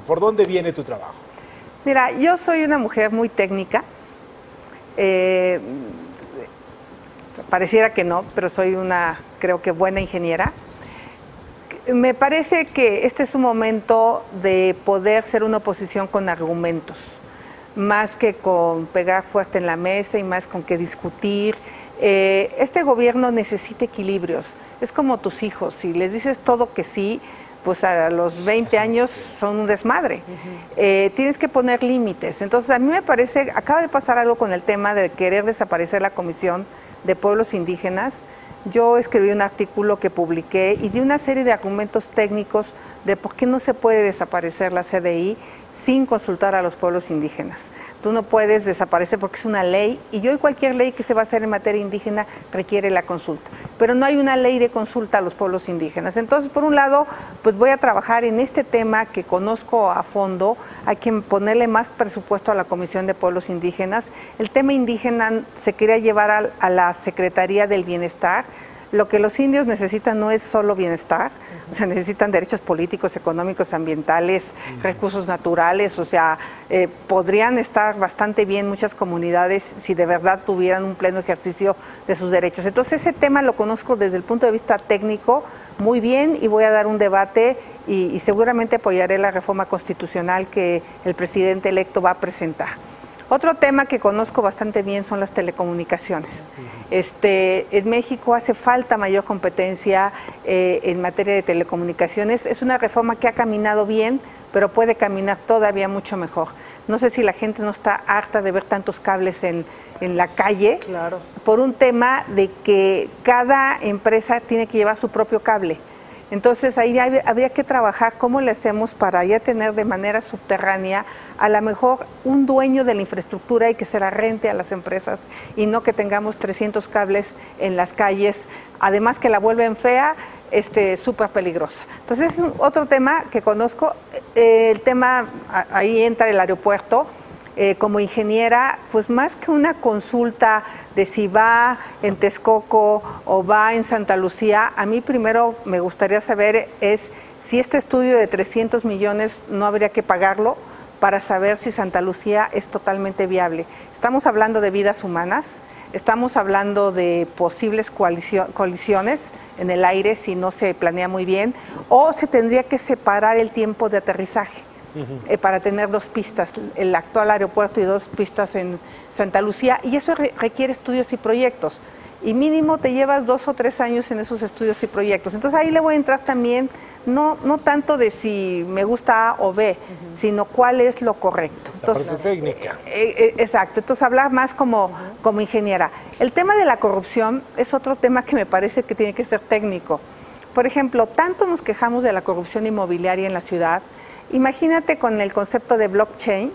¿Por dónde viene tu trabajo? Mira, yo soy una mujer muy técnica. Pareciera que no, pero soy una, creo que buena ingeniera. Me parece que este es un momento de poder ser una oposición con argumentos, más que con pegar fuerte en la mesa y más con que discutir. Este gobierno necesita equilibrios. Es como tus hijos, si les dices todo que sí, pues a los 20 años son un desmadre. Tienes que poner límites. Entonces a mí me parece, acaba de pasar algo con el tema de querer desaparecer la Comisión de Pueblos Indígenas. Yo escribí un artículo que publiqué y di una serie de argumentos técnicos de por qué no se puede desaparecer la CDI sin consultar a los pueblos indígenas. Tú no puedes desaparecer porque es una ley, y hoy cualquier ley que se va a hacer en materia indígena requiere la consulta, pero no hay una ley de consulta a los pueblos indígenas. Entonces, por un lado, pues voy a trabajar en este tema que conozco a fondo. Hay que ponerle más presupuesto a la Comisión de Pueblos Indígenas. El tema indígena se quería llevar a la Secretaría del Bienestar. Lo que los indios necesitan no es solo bienestar, o sea, necesitan derechos políticos, económicos, ambientales, recursos naturales, o sea, podrían estar bastante bien muchas comunidades si de verdad tuvieran un pleno ejercicio de sus derechos. Entonces ese tema lo conozco desde el punto de vista técnico muy bien, y voy a dar un debate y seguramente apoyaré la reforma constitucional que el presidente electo va a presentar. Otro tema que conozco bastante bien son las telecomunicaciones. En México hace falta mayor competencia en materia de telecomunicaciones. Es una reforma que ha caminado bien, pero puede caminar todavía mucho mejor. No sé si la gente no está harta de ver tantos cables en la calle, claro, por un tema de que cada empresa tiene que llevar su propio cable. Entonces ahí habría que trabajar cómo le hacemos para ya tener de manera subterránea a lo mejor un dueño de la infraestructura y que se la rente a las empresas, y no que tengamos 300 cables en las calles, además que la vuelven fea, súper peligrosa. Entonces es otro tema que conozco. El tema, ahí entra el aeropuerto. Como ingeniera, pues más que una consulta de si va en Texcoco o va en Santa Lucía, a mí primero me gustaría saber es si este estudio de 300 millones no habría que pagarlo para saber si Santa Lucía es totalmente viable. Estamos hablando de vidas humanas, estamos hablando de posibles colisiones en el aire si no se planea muy bien, o se tendría que separar el tiempo de aterrizaje. Para tener 2 pistas, el actual aeropuerto y 2 pistas en Santa Lucía, y eso requiere estudios y proyectos, y mínimo te llevas 2 o 3 años en esos estudios y proyectos. Entonces ahí le voy a entrar también, no tanto de si me gusta A o B, sino cuál es lo correcto. Entonces, la parte técnica. Exacto, entonces hablar más como ingeniera. El tema de la corrupción es otro tema que me parece que tiene que ser técnico. Por ejemplo, tanto nos quejamos de la corrupción inmobiliaria en la ciudad. Imagínate con el concepto de blockchain,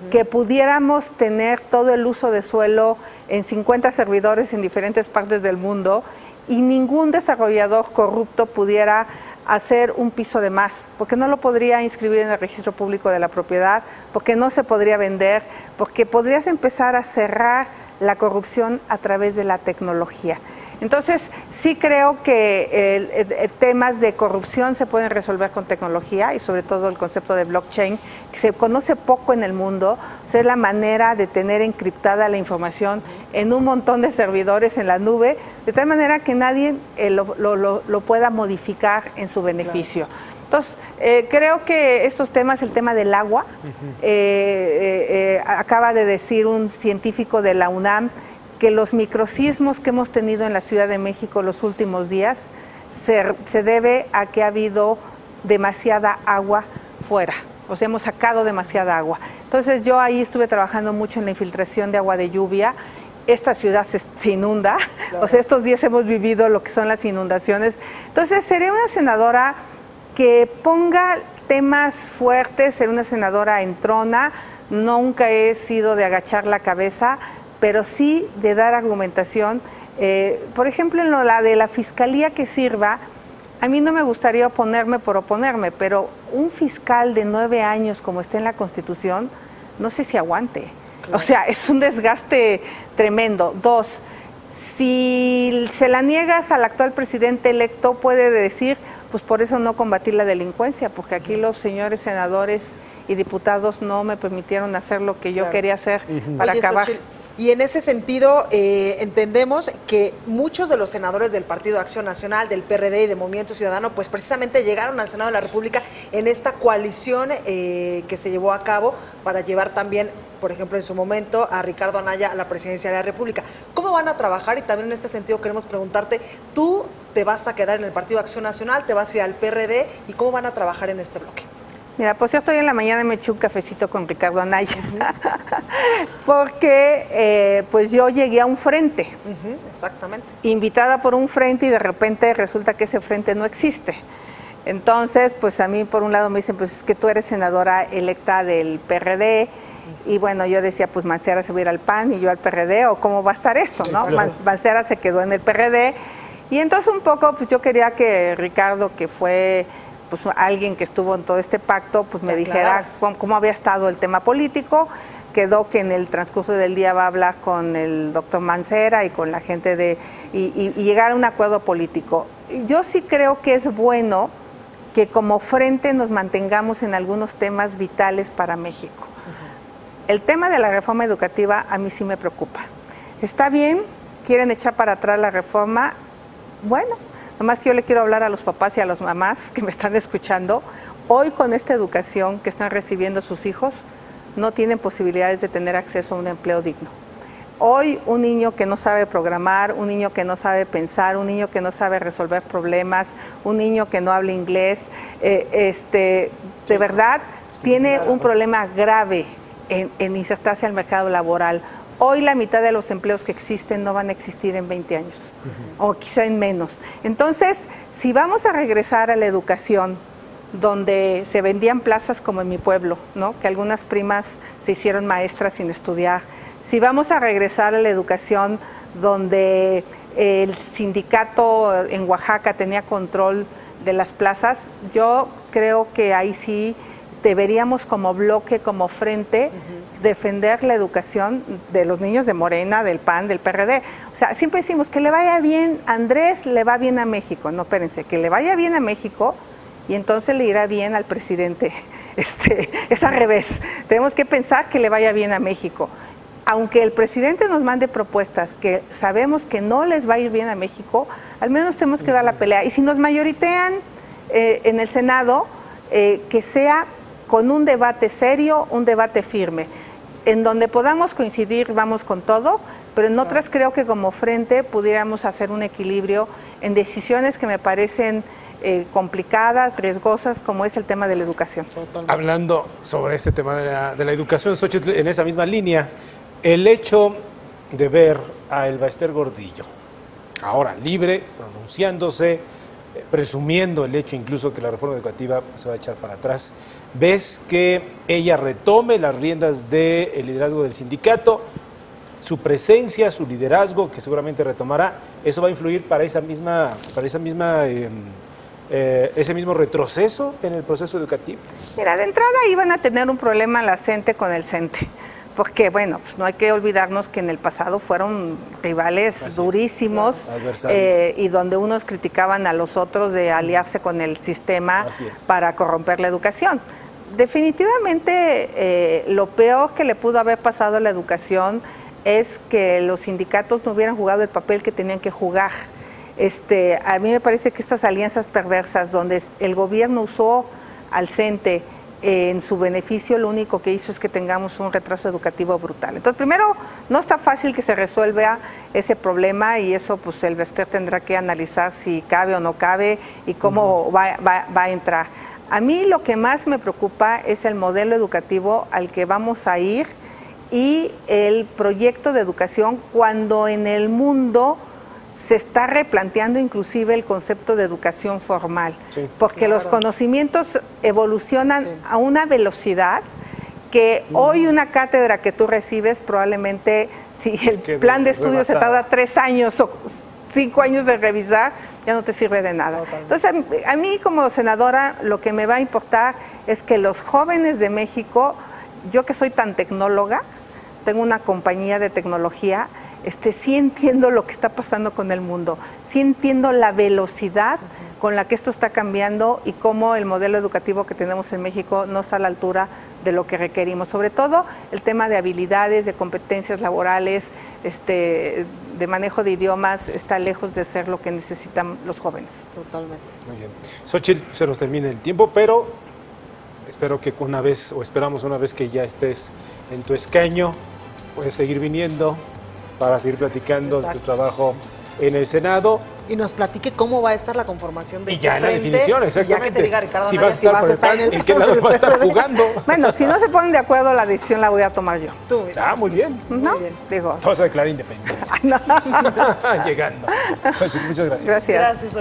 que pudiéramos tener todo el uso de suelo en 50 servidores en diferentes partes del mundo y ningún desarrollador corrupto pudiera hacer un piso de más, porque no lo podría inscribir en el registro público de la propiedad, porque no se podría vender, porque podrías empezar a cerrar la corrupción a través de la tecnología. Entonces, sí creo que temas de corrupción se pueden resolver con tecnología, y sobre todo el concepto de blockchain, que se conoce poco en el mundo. O sea, es la manera de tener encriptada la información en un montón de servidores en la nube, de tal manera que nadie lo pueda modificar en su beneficio. Claro. Entonces, creo que estos temas, el tema del agua, acaba de decir un científico de la UNAM, que los microsismos que hemos tenido en la Ciudad de México los últimos días se debe a que ha habido demasiada agua fuera, o sea, hemos sacado demasiada agua. Entonces yo ahí estuve trabajando mucho en la infiltración de agua de lluvia. Esta ciudad se inunda, claro. O sea, estos días hemos vivido lo que son las inundaciones. Entonces seré una senadora que ponga temas fuertes, seré una senadora entrona. Nunca he sido de agachar la cabeza, pero sí de dar argumentación. Por ejemplo, en la de la fiscalía que sirva, a mí no me gustaría oponerme por oponerme, pero un fiscal de 9 años, como está en la Constitución, no sé si aguante. Claro. O sea, es un desgaste tremendo. 2, si se la niegas al actual presidente electo, puede decir, pues por eso no combatí la delincuencia, porque aquí los señores senadores y diputados no me permitieron hacer lo que yo quería hacer para acabar. Xochitl, y en ese sentido, entendemos que muchos de los senadores del Partido de Acción Nacional, del PRD y de Movimiento Ciudadano, pues precisamente llegaron al Senado de la República en esta coalición que se llevó a cabo para llevar también, por ejemplo, en su momento, a Ricardo Anaya a la presidencia de la República. ¿Cómo van a trabajar? Y también en este sentido queremos preguntarte, ¿tú te vas a quedar en el Partido de Acción Nacional, te vas a ir al PRD y cómo van a trabajar en este bloque? Mira, por cierto, hoy en la mañana me eché un cafecito con Ricardo Anaya, porque pues yo llegué a un frente, exactamente, invitada por un frente y de repente resulta que ese frente no existe. Entonces, pues a mí por un lado me dicen, pues es que tú eres senadora electa del PRD, y bueno, yo decía, pues Mancera se va a ir al PAN y yo al PRD, o cómo va a estar esto, ¿no? Claro. Mancera se quedó en el PRD, y entonces un poco, pues yo quería que Ricardo, que fue pues alguien que estuvo en todo este pacto, pues me dijera cómo había estado el tema político. Quedó que en el transcurso del día va a hablar con el doctor Mancera y con la gente y llegar a un acuerdo político. Yo sí creo que es bueno que como frente nos mantengamos en algunos temas vitales para México. El tema de la reforma educativa a mí sí me preocupa. Está bien, quieren echar para atrás la reforma, bueno, nomás que yo le quiero hablar a los papás y a las mamás que me están escuchando. Hoy con esta educación que están recibiendo sus hijos, no tienen posibilidades de tener acceso a un empleo digno. Hoy un niño que no sabe programar, un niño que no sabe pensar, un niño que no sabe resolver problemas, un niño que no habla inglés, de verdad tiene un problema grave en insertarse al mercado laboral. Hoy la mitad de los empleos que existen no van a existir en 20 años, o quizá en menos. Entonces, si vamos a regresar a la educación, donde se vendían plazas como en mi pueblo, ¿no? Que algunas primas se hicieron maestras sin estudiar, si vamos a regresar a la educación donde el sindicato en Oaxaca tenía control de las plazas, yo creo que ahí sí deberíamos como bloque, como frente, defender la educación de los niños de Morena, del PAN, del PRD. O sea, siempre decimos que le vaya bien, Andrés le va bien a México. No, espérense, que le vaya bien a México y entonces le irá bien al presidente. Es al revés. Tenemos que pensar que le vaya bien a México. Aunque el presidente nos mande propuestas que sabemos que no les va a ir bien a México, al menos tenemos que dar la pelea. Y si nos mayoritean en el Senado, que sea con un debate serio, un debate firme. En donde podamos coincidir, vamos con todo, pero en otras creo que como frente pudiéramos hacer un equilibrio en decisiones que me parecen complicadas, riesgosas, como es el tema de la educación. Hablando sobre este tema de la educación, Xochitl, en esa misma línea, el hecho de ver a Elba Ester Gordillo, ahora libre, pronunciándose, presumiendo el hecho incluso que la reforma educativa se va a echar para atrás, ¿ves que ella retome las riendas del liderazgo del sindicato? Su presencia, su liderazgo, que seguramente retomará, ¿eso va a influir para ese mismo retroceso en el proceso educativo? Mira, de entrada iban a tener un problema la CENTE con el CENTE, porque bueno, pues no hay que olvidarnos que en el pasado fueron rivales durísimos, y donde unos criticaban a los otros de aliarse con el sistema para corromper la educación. Definitivamente lo peor que le pudo haber pasado a la educación es que los sindicatos no hubieran jugado el papel que tenían que jugar. A mí me parece que estas alianzas perversas donde el gobierno usó al CENTE en su beneficio, lo único que hizo es que tengamos un retraso educativo brutal. Entonces, primero, no está fácil que se resuelva ese problema y eso pues el Ester tendrá que analizar si cabe o no cabe y cómo va a entrar. A mí lo que más me preocupa es el modelo educativo al que vamos a ir y el proyecto de educación cuando en el mundo se está replanteando inclusive el concepto de educación formal, porque los conocimientos evolucionan a una velocidad que hoy una cátedra que tú recibes probablemente, si el plan de estudio se tarda 3 años o 5 años de revisar, ya no te sirve de nada. Entonces, a mí como senadora lo que me va a importar es que los jóvenes de México, yo que soy tan tecnóloga, tengo una compañía de tecnología, sí entiendo lo que está pasando con el mundo, sí entiendo la velocidad con la que esto está cambiando y cómo el modelo educativo que tenemos en México no está a la altura de lo que requerimos. Sobre todo el tema de habilidades, de competencias laborales, de manejo de idiomas, está lejos de ser lo que necesitan los jóvenes. Totalmente. Muy bien. Xóchitl, se nos termina el tiempo, pero espero que esperamos una vez que ya estés en tu escaño, puedes seguir viniendo para seguir platicando de tu trabajo en el Senado. Y nos platique cómo va a estar la conformación de Y este ya en la frente, definición, y exactamente. ya que te diga Ricardo Si Anaya, vas a estar en qué lado vas a estar jugando. Bueno, si no se ponen de acuerdo, la decisión la voy a tomar yo. Tú, Muy bien. ¿No? bien. Digo. Te vas a declarar independiente. Llegando. Xóchitl, muchas gracias. Gracias. Gracias.